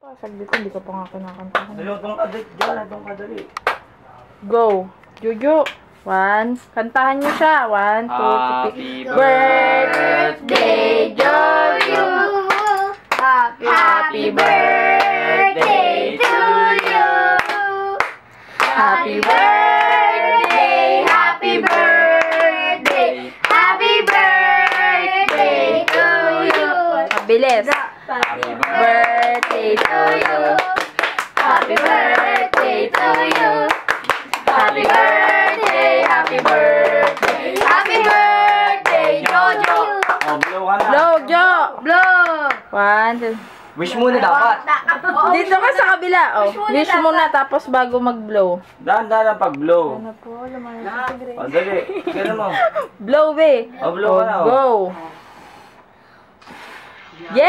Saglit ko, hindi ko pa nga kinakantahan. Doon ka dali, doon ka dali. Go! Jojo! 1, kantahan niyo siya. 1, 2, 3. Happy Birthday, Jojo! Happy birthday to you. Happy birthday, happy birthday, happy birthday to you. Mabilis. Happy birthday to you. Happy birthday to you. Happy birthday, happy birthday, happy birthday, Jojo. Oh, blow ka na. Blow, Jo! Blow. 1, 2. Wish muna dapat. Dito ka sa kabila. Oh, wish muna tapos bago mag-blow. Dahan-dahan ang pag-blow. Ano po? Lumayan sa grade. Oh, dali. Gano'n mo. Blow, be. Oh, blow ka na. Oh. Go! Yay!